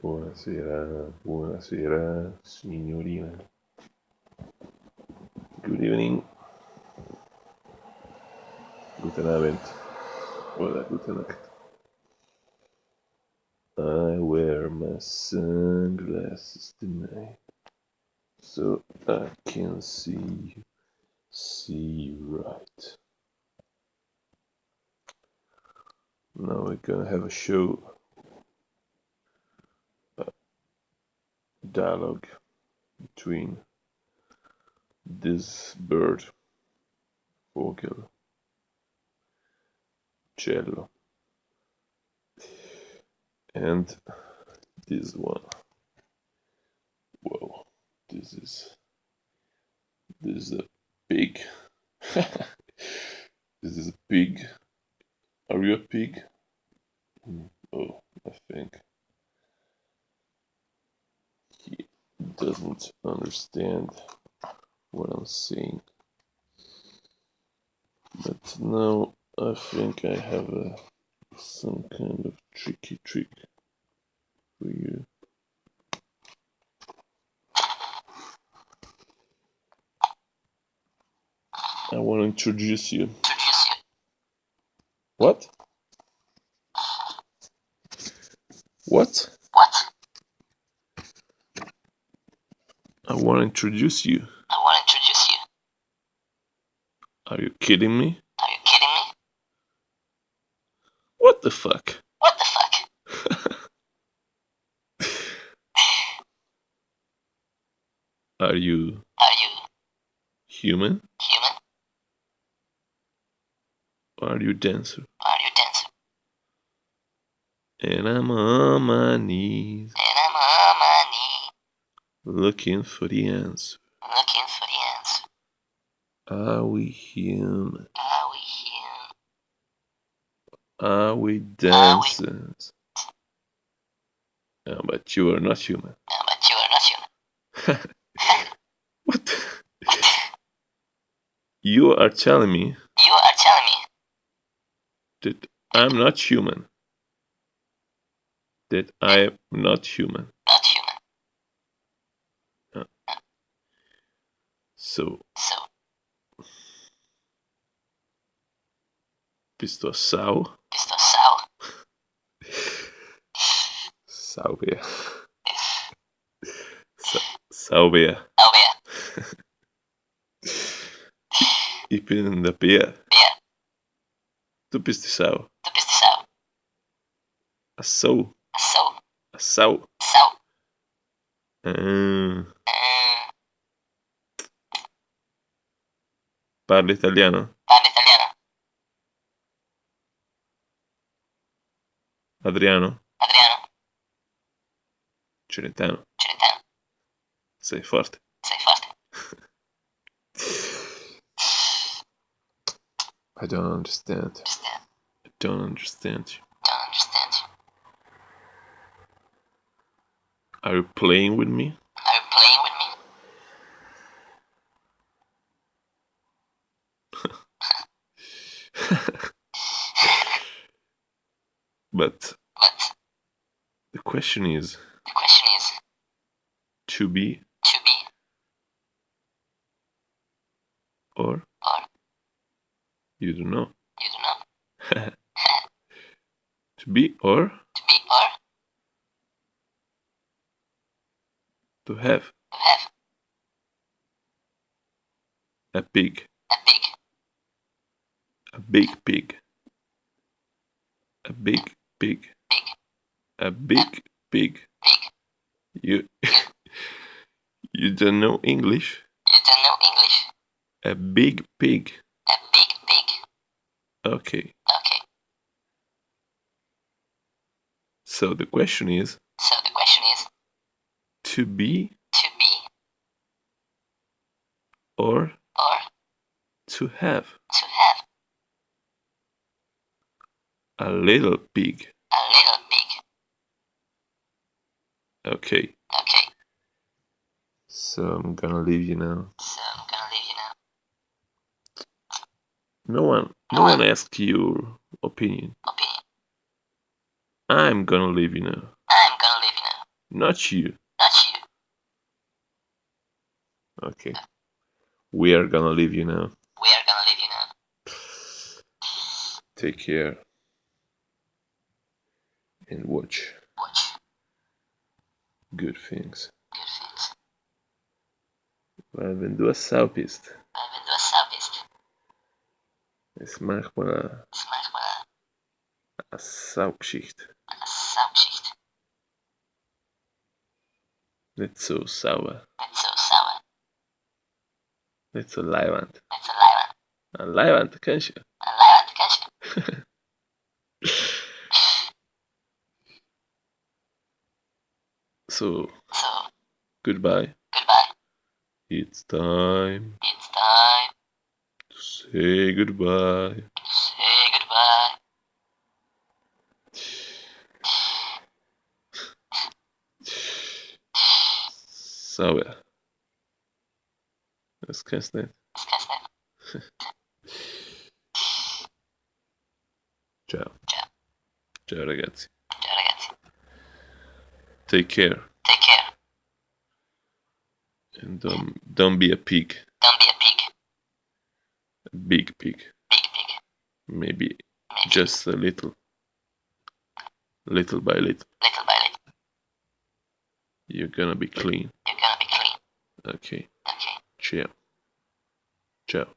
Buonasera, buonasera, signorina. Good evening. Guten Abend. Oder gute Nacht. I wear my sunglasses tonight so I can see you right. Now we're gonna have a show, dialogue between this bird, Vogel, cello, and this one. Whoa, this is a pig. This is a pig. Are you a pig? Oh, I think he doesn't understand what I'm saying. But now I think I have some kind of tricky trick for you. I want to introduce you. What? What? I want to introduce you. Are you kidding me? What the fuck? Are you human? Or are you dancer? And I'm on my knees, looking for the answer. Are we human? Are we dancers? But you are not human. What? You are telling me that I'm not human. That I am not human. So, bist du Sau? Sauber. Sauber. Ich bin der Bär. Du bist die Sau. Ach so. Ach Sau. Parli italiano? Adriano? Celentano? Sei forte. I don't understand. I don't understand you. Are you playing with me? But the question is to be or you don't know. To be or to have a pig. A big pig. A big pig. A big pig. You you don't know English? A big pig. Okay. So the question is to be or to have a little pig. Okay. So I'm gonna leave you now. No one asked your opinion. I'm gonna leave you now. Not you. Not you. Okay. We are gonna leave you now. We are gonna leave you now. Take care. And watch Watch good things. good things. Wij hebben duas southeast. We hebben de Southeast. Is manchmal Het is manchmal een sauggeschicht. een sausgeschicht. Niet zo sauer. Niet zo sauer. Niet zo leiwand. Niet zo leiwand. Een leiwand ken je. Een leiwand ken je. So, So, goodbye. goodbye. It's time It's time to say goodbye. to say goodbye. Sauer. Das kennst du nicht. Das kennst du nicht. Ciao. Ciao. Ciao ragazzi. Ciao ragazzi. Take care. Take care. And don't be a pig. Don't be a pig. A big pig. Big pig. Maybe Maybe just a little. Little by little. little by little. You're gonna be clean. You're gonna be clean. Okay. Okay. Ciao. Ciao.